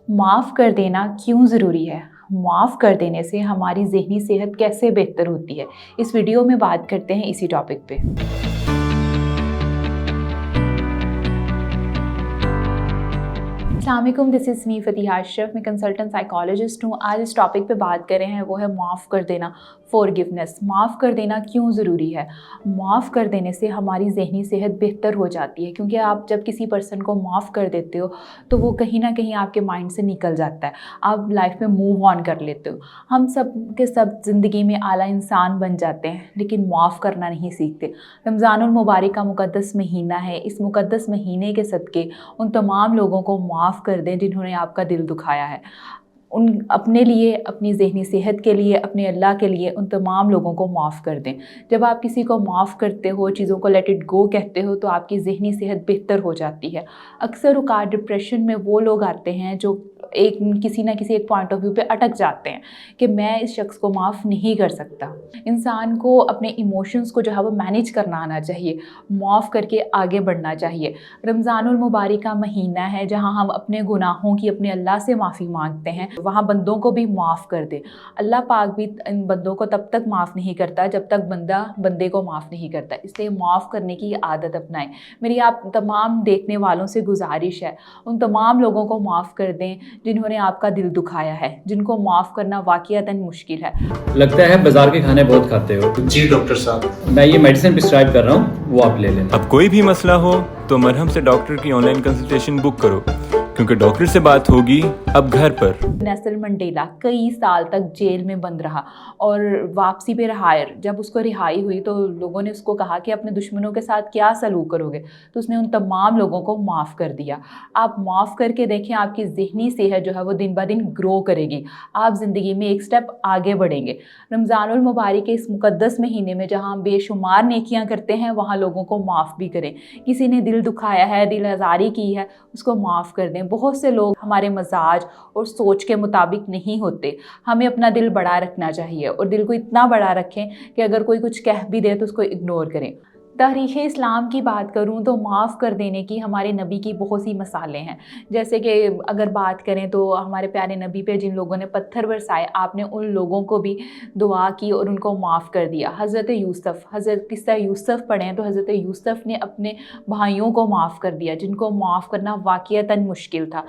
माफ़ कर देना क्यों ज़रूरी है? माफ़ कर देने से हमारी ज़हनी सेहत कैसे बेहतर होती है? इस वीडियो में बात करते हैं इसी टॉपिक पे। अस्सलामुअलैकुम, दिस इज़ मी फ़तिहा अशरफ। मैं कंसल्टेंट साइकोलॉजिस्ट हूँ। आज इस टॉपिक पे बात कर रहे हैं, वो है माफ़ कर देना, फ़ॉरगिवनेस। माफ़ कर देना क्यों ज़रूरी है? माफ़ कर देने से हमारी ज़हनी सेहत बेहतर हो जाती है, क्योंकि आप जब किसी पर्सन को माफ़ कर देते हो तो वो कहीं ना कहीं आपके माइंड से निकल जाता है, आप लाइफ में मूव ऑन कर लेते हो। हम सब के सब ज़िंदगी में आला इंसान बन जाते हैं, लेकिन माफ़ करना नहीं सीखते। रमज़ानुल मुबारक का मुक़द्दस महीना है। इस मुक़द्दस महीने के सदक़े उन तमाम लोगों को माफ़ कर दें जिन्होंने आपका दिल दुखाया है। उन अपने लिए, अपनी ज़हनी सेहत के लिए, अपने अल्लाह के लिए उन तमाम लोगों को माफ़ कर दें। जब आप किसी को माफ़ करते हो, चीज़ों को लेट इट गो कहते हो, तो आपकी ज़हनी सेहत बेहतर हो जाती है। अक्सर औक़ात डिप्रेशन में वो लोग आते हैं जो किसी ना किसी एक पॉइंट ऑफ व्यू पे अटक जाते हैं कि मैं इस शख्स को माफ़ नहीं कर सकता। इंसान को अपने इमोशंस को जो है वो मैनेज करना आना चाहिए, माफ़ करके आगे बढ़ना चाहिए। रमज़ानुल मुबारक का महीना है जहाँ हम अपने गुनाहों की अपने अल्लाह से माफ़ी मांगते हैं, वहाँ बंदों को भी माफ़ कर दे। अल्लाह पाक भी इन बंदों को तब तक माफ़ नहीं करता जब तक बंदा बंदे को माफ़ नहीं करता। इसलिए माफ़ करने की आदत अपनाएं। मेरी आप तमाम देखने वालों से गुजारिश है, उन तमाम लोगों को माफ़ कर दें जिन्होंने आपका दिल दुखाया है, जिनको माफ़ करना वाक़ियतन मुश्किल है। लगता है बाजार के खाने बहुत खाते हो। जी डॉक्टर साहब, मैं ये मेडिसिन प्रिस्क्राइब कर रहा हूँ, वो आप ले लें। अब कोई भी मसला हो तो मरहम से डॉक्टर की ऑनलाइन कंसल्टेशन बुक करो, क्योंकि डॉक्टर से बात होगी अब घर पर। नेल्सन मंडेला कई साल तक जेल में बंद रहा और वापसी पे जब उसको रिहाई हुई तो लोगों ने उसको कहा कि अपने दुश्मनों के साथ क्या सलूक करोगे, तो उसने उन तमाम लोगों को माफ़ कर दिया। आप माफ़ करके देखें, आपकी ज़हनी सेहत जो है वो दिन ब दिन ग्रो करेगी, आप ज़िंदगी में एक स्टेप आगे बढ़ेंगे। रमज़ानुल मुबारक के इस मुक़द्दस महीने में जहाँ हम बेशुमार नेकियां करते हैं, वहाँ लोगों को माफ़ भी करें। किसी ने दिल दुखाया है, दिल आज़ारी की है, उसको माफ़ कर दें। बहुत से लोग हमारे मजाज और सोच के मुताबिक नहीं होते। हमें अपना दिल बड़ा रखना चाहिए और दिल को इतना बड़ा रखें कि अगर कोई कुछ कह भी दे तो उसको इग्नोर करें। तारीख़ इस्लाम की बात करूं तो माफ़ कर देने की हमारे नबी की बहुत सी मिसालें हैं। जैसे कि अगर बात करें तो हमारे प्यारे नबी पे जिन लोगों ने पत्थर बरसाए, आपने उन लोगों को भी दुआ की और उनको माफ़ कर दिया। हज़रत किस्सा यूसुफ़ पढ़ें तो हज़रत यूसुफ़ ने अपने भाइयों को माफ़ कर दिया, जिनको माफ़ करना वाक़ियतन मुश्किल था।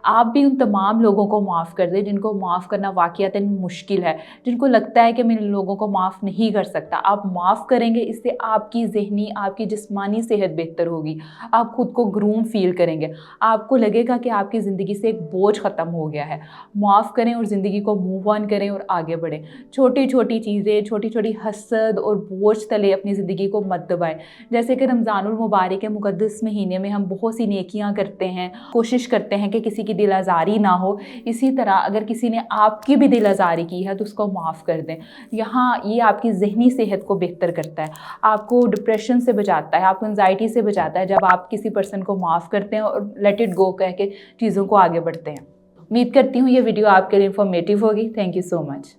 आप भी उन तमाम लोगों को माफ़ कर दें जिनको माफ़ करना वाक़ियतन मुश्किल है, जिनको लगता है कि मैं इन लोगों को माफ़ नहीं कर सकता। आप माफ़ करेंगे, इससे आपकी ज़हनी, आपकी जिस्मानी सेहत बेहतर होगी, आप खुद को ग्रूम फील करेंगे, आपको लगेगा कि आपकी ज़िंदगी से एक बोझ ख़त्म हो गया है। माफ़ करें और ज़िंदगी को मूव ऑन करें और आगे बढ़ें। छोटी छोटी चीज़ें, छोटी छोटी हसद और बोझ तले अपनी ज़िंदगी को मत दबाएं। जैसे कि रमज़ानुल मुबारक के मुक़द्दस महीने में हम बहुत सी नेकियां करते हैं, कोशिश करते हैं कि किसी की दिल आज़ारी ना हो। इसी तरह अगर किसी ने आपकी भी दिल आज़ारी की है तो उसको माफ़ कर दें। यहाँ ये आपकी ज़हनी सेहत को बेहतर करता है, आपको डिप्रेशन से बचाता है, आपको एंजाइटी से बचाता है जब आप किसी पर्सन को माफ़ करते हैं और लेट इट गो कह के चीज़ों को आगे बढ़ते हैं। उम्मीद करती हूँ ये वीडियो आपके लिए इंफॉर्मेटिव होगी। Thank you so much.